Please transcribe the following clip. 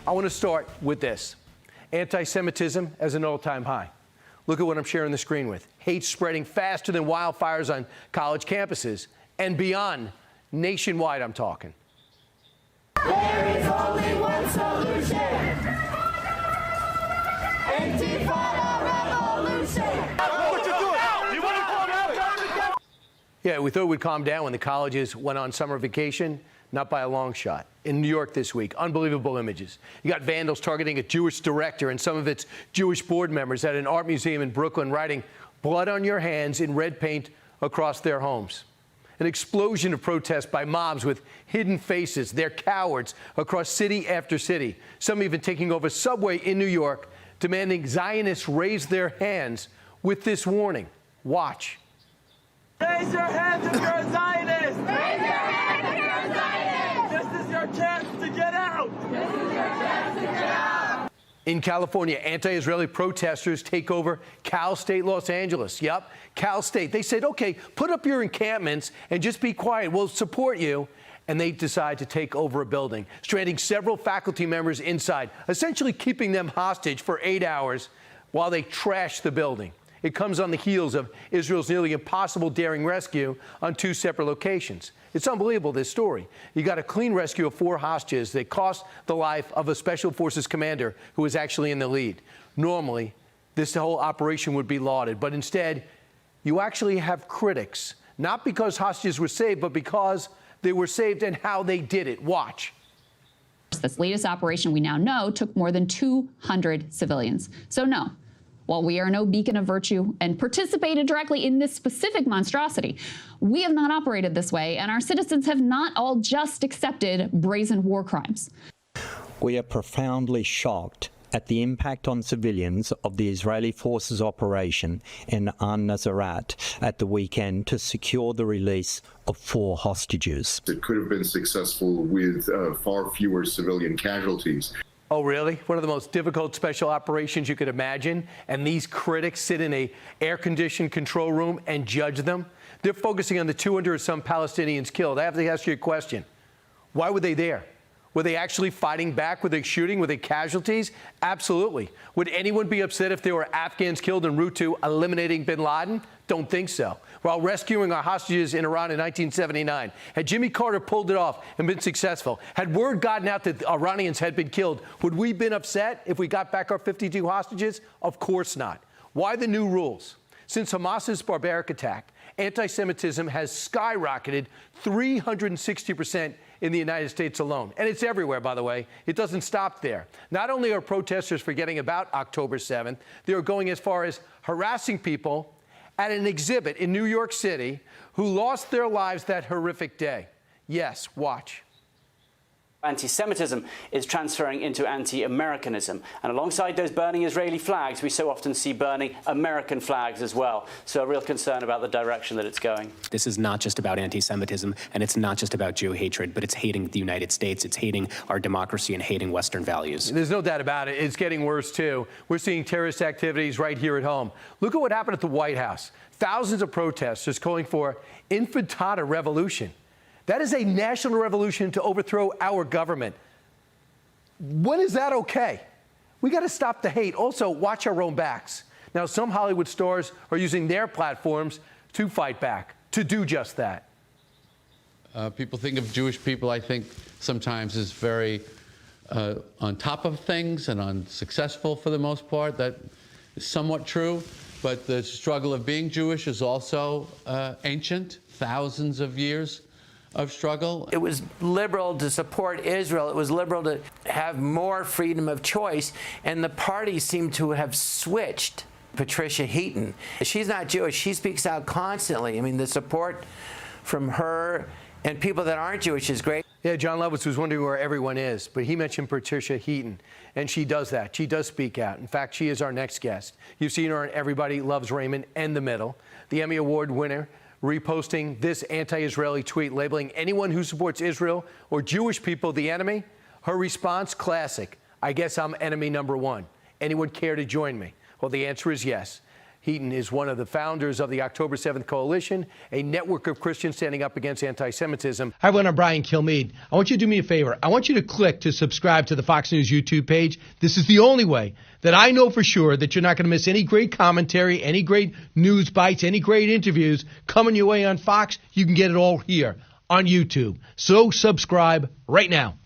I want to start with this. Anti-Semitism as an all-time high. Look at what I'm sharing the screen with. Hate spreading faster than wildfires on college campuses and beyond. Nationwide, I'm talking. There is only one solution. Antifada revolution. What you doing? You want to calm down? Yeah, we thought it would calm down when the colleges went on summer vacation. Not by a long shot. In New York this week, unbelievable images. You got vandals targeting a Jewish director and some of its Jewish board members at an art museum in Brooklyn, writing "Blood on your hands" in red paint across their homes. An explosion of protests by mobs with hidden faces. They're cowards across city after city. Some even taking over subway in New York, demanding Zionists raise their hands with this warning. Watch. Raise your hands if you're a Zionist! Raise your hands if you're a Zionist! This is your chance to get out! This is your chance to get out! In California, anti-Israeli protesters take over Cal State Los Angeles. Yep, Cal State. They said, okay, put up your encampments and just be quiet. We'll support you. And they decide to take over a building, stranding several faculty members inside, essentially keeping them hostage for 8 hours while they trash the building. It comes on the heels of Israel's nearly impossible daring rescue on 2 separate locations. It's unbelievable, this story. You got a clean rescue of 4 hostages that cost the life of a Special Forces commander who was actually in the lead. Normally, this whole operation would be lauded, but instead, you actually have critics, not because hostages were saved, but because they were saved and how they did it. Watch. This latest operation, we now know, took more than 200 civilians. So no. While we are no beacon of virtue and participated directly in this specific monstrosity, we have not operated this way, and our citizens have not all just accepted brazen war crimes. We are profoundly shocked at the impact on civilians of the Israeli forces operation in Al-Nusayrat at the weekend to secure the release of 4 hostages. It could have been successful with far fewer civilian casualties. Oh, really? One of the most difficult special operations you could imagine. And these critics sit in a air-conditioned control room and judge them. They're focusing on the 200 or some Palestinians killed. I have to ask you a question. Why were they there? Were they actually fighting back? Were they shooting? Were they casualties? Absolutely. Would anyone be upset if there were Afghans killed en route to eliminating bin Laden? Don't think so. While rescuing our hostages in Iran in 1979, had Jimmy Carter pulled it off and been successful, had word gotten out that the Iranians had been killed, would we have been upset if we got back our 52 hostages? Of course not. Why the new rules? Since Hamas's barbaric attack, anti-Semitism has skyrocketed 360% in the United States alone. And it's everywhere, by the way. It doesn't stop there. Not only are protesters forgetting about October 7th, they are going as far as harassing people at an exhibit in New York City who lost their lives that horrific day. Yes, watch. Anti-Semitism is transferring into anti-Americanism. And alongside those burning Israeli flags, we so often see burning American flags as well. So a real concern about the direction that it's going. This is not just about anti-Semitism, and it's not just about Jew hatred, but it's hating the United States. It's hating our democracy and hating Western values. There's no doubt about it. It's getting worse, too. We're seeing terrorist activities right here at home. Look at what happened at the White House. Thousands of protesters calling for infantata revolution. That is a national revolution to overthrow our government. When is that okay? We got to stop the hate. Also, watch our own backs. Now, some Hollywood stars are using their platforms to fight back, to do just that. People think of Jewish people, I think, sometimes as very on top of things and unsuccessful for the most part. That is somewhat true. But the struggle of being Jewish is also ancient, thousands of years of struggle. It was liberal to support Israel. It was liberal to have more freedom of choice. And the parties seem to have switched. Patricia Heaton, she's not Jewish. She speaks out constantly. I mean, the support from her and people that aren't Jewish is great. Yeah, John Lovitz was wondering where everyone is, but he mentioned Patricia Heaton, and she does that. She does speak out. In fact, she is our next guest. You've seen her on Everybody Loves Raymond and The Middle. The Emmy Award winner reposting this anti-Israeli tweet labeling anyone who supports Israel or Jewish people the enemy. Her response, classic. I guess I'm enemy number 1. Anyone care to join me? Well, the answer is yes. Heaton is one of the founders of the October 7th Coalition, a network of Christians standing up against anti-Semitism. Hi, everyone. I'm Brian Kilmeade. I want you to do me a favor. I want you to click to subscribe to the Fox News YouTube page. This is the only way that I know for sure that you're not going to miss any great commentary, any great news bites, any great interviews coming your way on Fox. You can get it all here on YouTube. So subscribe right now.